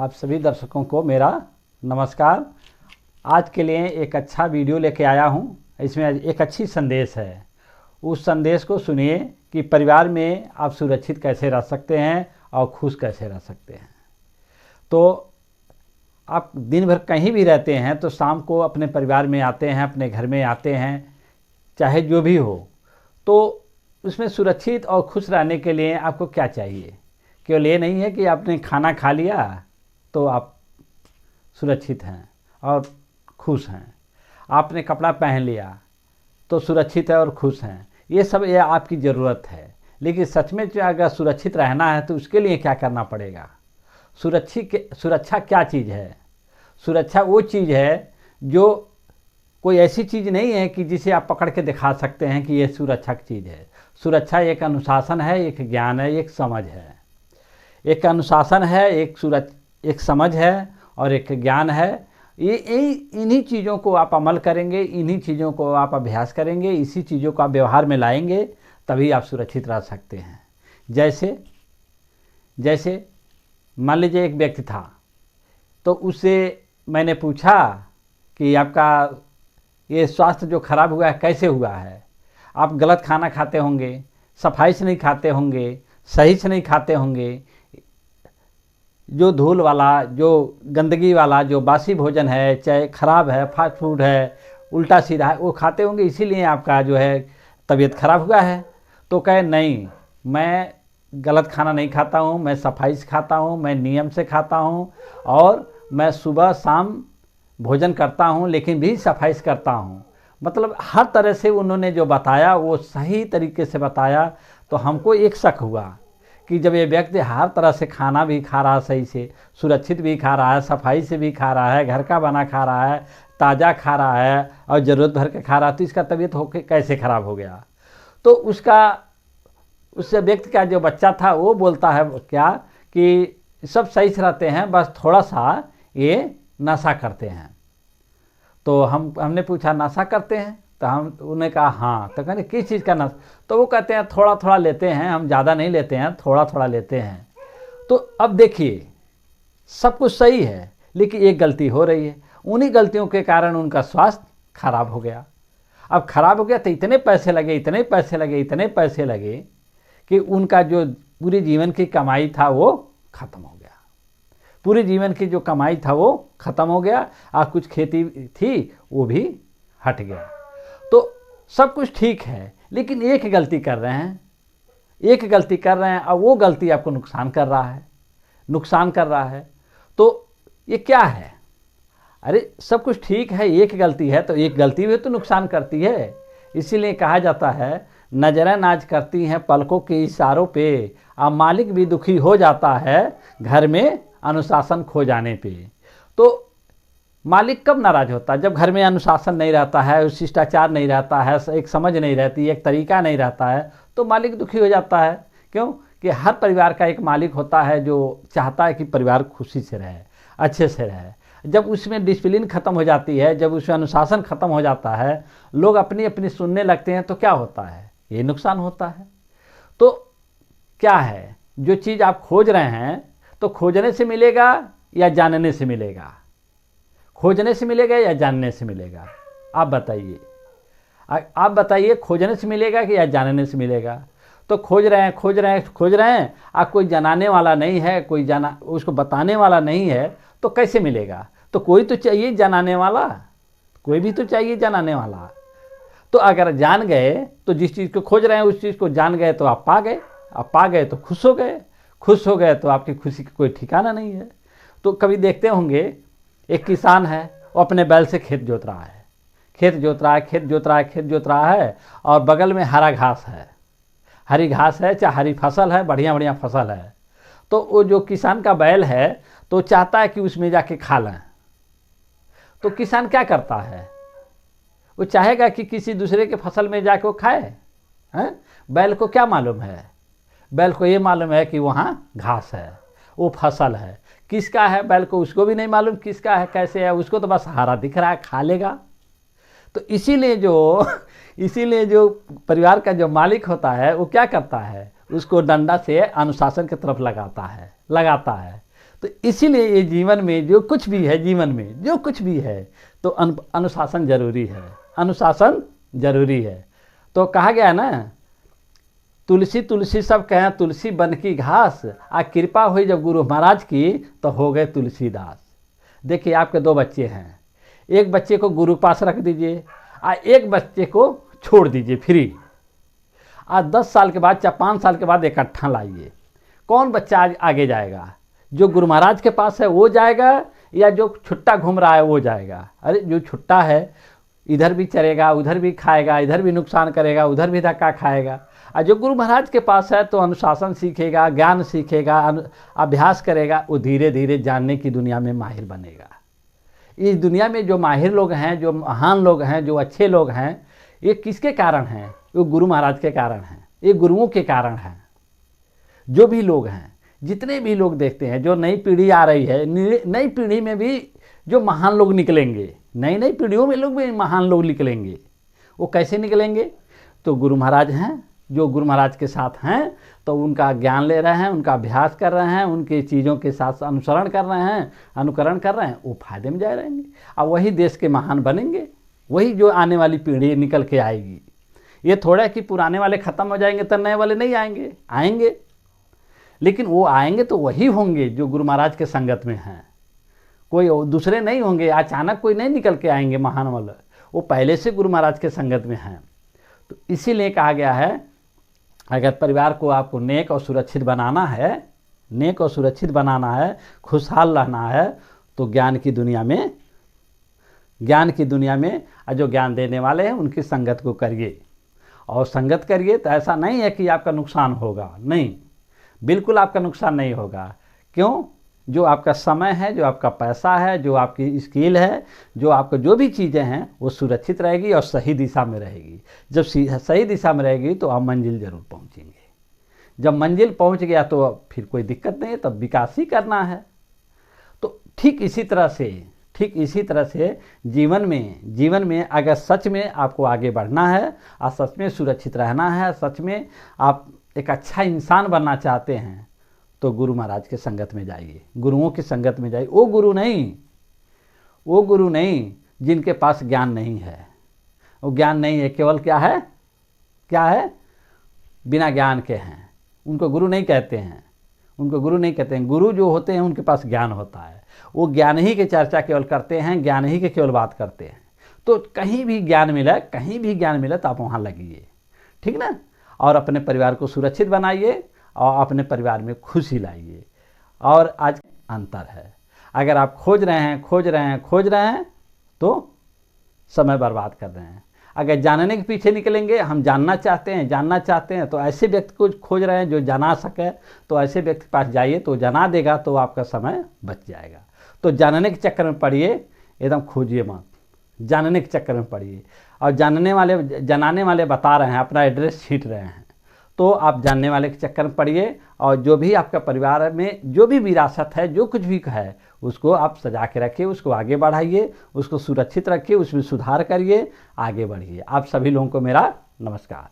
आप सभी दर्शकों को मेरा नमस्कार। आज के लिए एक अच्छा वीडियो लेके आया हूँ। इसमें एक अच्छी संदेश है। उस संदेश को सुनिए कि परिवार में आप सुरक्षित कैसे रह सकते हैं और खुश कैसे रह सकते हैं। तो आप दिन भर कहीं भी रहते हैं तो शाम को अपने परिवार में आते हैं, अपने घर में आते हैं, चाहे जो भी हो, तो उसमें सुरक्षित और खुश रहने के लिए आपको क्या चाहिए। केवल ये नहीं है कि आपने खाना खा लिया तो आप सुरक्षित हैं और खुश हैं, आपने कपड़ा पहन लिया तो सुरक्षित है और खुश हैं। ये सब आपकी ज़रूरत है, लेकिन सच में जो अगर सुरक्षित रहना है तो उसके लिए क्या करना पड़ेगा। सुरक्षा क्या चीज़ है? सुरक्षा वो चीज़ है जो कोई ऐसी चीज़ नहीं है कि जिसे आप पकड़ के दिखा सकते हैं कि ये सुरक्षा की चीज़ है। सुरक्षा एक अनुशासन है, एक ज्ञान है, एक समझ है। एक अनुशासन है, एक समझ है और एक ज्ञान है। ये इन्हीं चीज़ों को आप अमल करेंगे, इन्हीं चीज़ों को आप अभ्यास करेंगे, इसी चीज़ों को आप व्यवहार में लाएंगे, तभी आप सुरक्षित रह सकते हैं। जैसे मान लीजिए एक व्यक्ति था, तो उससे मैंने पूछा कि आपका ये स्वास्थ्य जो खराब हुआ है कैसे हुआ है। आप गलत खाना खाते होंगे, सफाई से नहीं खाते होंगे, सही से नहीं खाते होंगे, जो धूल वाला, जो गंदगी वाला, जो बासी भोजन है, चाहे खराब है, फास्ट फूड है, उल्टा सीधा है, वो खाते होंगे, इसीलिए आपका जो है तबीयत खराब हुआ है। तो कहे नहीं, मैं गलत खाना नहीं खाता हूँ, मैं सफाई से खाता हूँ, मैं नियम से खाता हूँ और मैं सुबह शाम भोजन करता हूँ, लेकिन भी सफाई से करता हूँ। मतलब हर तरह से उन्होंने जो बताया वो सही तरीके से बताया। तो हमको एक शक हुआ कि जब ये व्यक्ति हर तरह से खाना भी खा रहा है, सही से सुरक्षित भी खा रहा है, सफाई से भी खा रहा है, घर का बना खा रहा है, ताज़ा खा रहा है और ज़रूरत भर के खा रहा है, तो इसका तबीयत होके कैसे ख़राब हो गया। तो उस व्यक्ति का जो बच्चा था वो बोलता है क्या कि सब सही से रहते हैं, बस थोड़ा सा ये नशा करते हैं। तो हमने पूछा नशा करते हैं, तो उन्होंने कहा हाँ। तो कहने किस चीज़ का नशा? तो वो कहते हैं थोड़ा थोड़ा लेते हैं, हम ज़्यादा नहीं लेते हैं, थोड़ा थोड़ा लेते हैं। तो अब देखिए सब कुछ सही है, लेकिन एक गलती हो रही है। उन्हीं गलतियों के कारण उनका स्वास्थ्य खराब हो गया। अब खराब हो गया तो इतने पैसे लगे कि उनका जो पूरे जीवन की कमाई था वो ख़त्म हो गया। पूरे जीवन की जो कमाई था वो ख़त्म हो गया और कुछ खेती थी वो भी हट गया। तो सब कुछ ठीक है, लेकिन एक गलती कर रहे हैं और वो गलती आपको नुकसान कर रहा है। तो ये क्या है? अरे सब कुछ ठीक है, एक गलती है तो एक गलती भी तो नुकसान करती है। इसीलिए कहा जाता है नजरें नाज करती हैं पलकों के इशारों पे, अब मालिक भी दुखी हो जाता है घर में अनुशासन खो जाने पे। तो मालिक कब नाराज होता है? जब घर में अनुशासन नहीं रहता है, शिष्टाचार नहीं रहता है, एक समझ नहीं रहती, एक तरीका नहीं रहता है, तो मालिक दुखी हो जाता है। क्यों? कि हर परिवार का एक मालिक होता है जो चाहता है कि परिवार खुशी से रहे, अच्छे से रहे। जब उसमें डिसिप्लिन खत्म हो जाती है, जब उसमें अनुशासन खत्म हो जाता है, लोग अपनी अपनी सुनने लगते हैं, तो क्या होता है? ये नुकसान होता है। तो क्या है जो चीज़ आप खोज रहे हैं, तो खोजने से मिलेगा या जानने से मिलेगा? खोजने से मिलेगा या जानने से मिलेगा? आप बताइए, खोजने से मिलेगा कि या जानने से मिलेगा? तो खोज रहे हैं और कोई जनाने वाला नहीं है, उसको बताने वाला नहीं है, तो कैसे मिलेगा? तो कोई तो चाहिए जनाने वाला, कोई भी तो चाहिए जनाने वाला। तो अगर जान गए तो जिस चीज़ को खोज रहे हैं उस चीज़ को जान गए तो आप पा गए तो खुश हो गए तो आपकी खुशी का कोई ठिकाना नहीं है। तो कभी देखते होंगे एक किसान है, वो अपने बैल से खेत जोत रहा है और बगल में हरी घास है, चाहे हरी फसल है, बढ़िया फसल है। तो वो जो किसान का बैल है तो चाहता है कि उसमें जाके खा लें। तो किसान क्या करता है? वो चाहेगा कि किसी दूसरे के फसल में जाके वो खाए हैं? बैल को क्या मालूम है? बैल को ये मालूम है कि वहाँ घास है, वो फसल है। किसका है बैल को उसको भी नहीं मालूम किसका है, कैसे है, उसको तो बस हरा दिख रहा है, खा लेगा। तो इसीलिए जो परिवार का जो मालिक होता है वो क्या करता है? उसको डंडा से अनुशासन की तरफ लगाता है। तो इसीलिए ये जीवन में जो कुछ भी है, जीवन में जो कुछ भी है, तो अनुशासन जरूरी है, अनुशासन जरूरी है। तो कहा गया ना, तुलसी तुलसी सब कहें, तुलसी बन की घास, आ कृपा हुई जब गुरु महाराज की तो हो गए तुलसीदास। देखिए आपके 2 बच्चे हैं, एक बच्चे को गुरु पास रख दीजिए, एक बच्चे को छोड़ दीजिए फ्री। आज 10 साल के बाद या 5 साल के बाद इकट्ठा लाइए, कौन बच्चा आज आगे जाएगा? जो गुरु महाराज के पास है वो जाएगा, या जो छुट्टा घूम रहा है वो जाएगा? अरे जो छुट्टा है इधर भी चलेगा, उधर भी खाएगा, इधर भी नुकसान करेगा, उधर भी धक्का खाएगा। और जो गुरु महाराज के पास है तो अनुशासन सीखेगा, ज्ञान सीखेगा, अभ्यास करेगा, वो धीरे धीरे जानने की दुनिया में माहिर बनेगा। इस दुनिया में जो माहिर लोग हैं, जो महान लोग हैं, जो अच्छे लोग हैं, ये किसके कारण हैं? वो गुरु महाराज के कारण हैं, ये गुरुओं के कारण हैं। जो भी लोग हैं, जितने भी लोग देखते हैं, जो नई पीढ़ी आ रही है, नई पीढ़ी में भी जो महान लोग निकलेंगे, नई नई पीढ़ियों में लोग भी महान लोग निकलेंगे। वो कैसे निकलेंगे? तो गुरु महाराज हैं, जो गुरु महाराज के साथ हैं तो उनका ज्ञान ले रहे हैं, उनका अभ्यास कर रहे हैं, उनकी चीज़ों के साथ अनुसरण कर रहे हैं, अनुकरण कर रहे हैं, वो फायदे में जा रहेंगे और वही देश के महान बनेंगे, वही जो आने वाली पीढ़ी निकल के आएगी। ये थोड़ा कि पुराने वाले ख़त्म हो जाएंगे तो नए वाले नहीं आएंगे, आएंगे, लेकिन वो आएंगे तो वही होंगे जो गुरु महाराज के संगत में हैं, कोई दूसरे नहीं होंगे। अचानक कोई नहीं निकल के आएंगे महान वाले, वो पहले से गुरु महाराज के संगत में हैं। तो इसीलिए कहा गया है, अगर परिवार को आपको नेक और सुरक्षित बनाना है, नेक और सुरक्षित बनाना है, खुशहाल रहना है, तो ज्ञान की दुनिया में जो ज्ञान देने वाले हैं उनकी संगत को करिए। और संगत करिए तो ऐसा नहीं है कि आपका नुकसान होगा, नहीं, बिल्कुल आपका नुकसान नहीं होगा। क्यों? जो आपका समय है, जो आपका पैसा है, जो आपकी स्किल है, जो आपको जो भी चीज़ें हैं वो सुरक्षित रहेगी और सही दिशा में रहेगी। जब सही दिशा में रहेगी तो आप मंजिल ज़रूर पहुंचेंगे। जब मंजिल पहुंच गया तो फिर कोई दिक्कत नहीं है, तब विकास ही करना है। तो ठीक इसी तरह से जीवन में अगर सच में आपको आगे बढ़ना है और सच में सुरक्षित रहना है, सच में आप एक अच्छा इंसान बनना चाहते हैं, तो गुरु महाराज के संगत में जाइए, गुरुओं की संगत में जाइए। वो गुरु नहीं जिनके पास ज्ञान नहीं है, वो ज्ञान नहीं है, केवल क्या है, बिना ज्ञान के हैं, उनको गुरु नहीं कहते हैं। गुरु जो होते हैं उनके पास ज्ञान होता है, वो ज्ञान ही की चर्चा केवल करते हैं, ज्ञान ही के केवल बात करते हैं। तो कहीं भी ज्ञान मिला तो आप वहाँ लगिए, ठीक ना। और अपने परिवार को सुरक्षित बनाइए और अपने परिवार में खुशी लाइए। और आज अंतर है, अगर आप खोज रहे हैं तो समय बर्बाद कर रहे हैं। अगर जानने के पीछे निकलेंगे, हम जानना चाहते हैं तो ऐसे व्यक्ति को खोज रहे हैं जो जाना सके, तो ऐसे व्यक्ति के पास जाइए तो जना देगा, तो आपका समय बच जाएगा। तो जानने के चक्कर में पड़िए, एकदम खोजिए मत, जानने के चक्कर में पड़िए। और जनाने वाले बता रहे हैं, अपना एड्रेस छींट रहे हैं, तो आप जानने वाले के चक्कर में पड़िए। और जो भी आपका परिवार में जो भी विरासत है, जो कुछ भी है, उसको आप सजा के रखिए, उसको आगे बढ़ाइए, उसको सुरक्षित रखिए, उसमें सुधार करिए, आगे बढ़िए। आप सभी लोगों को मेरा नमस्कार।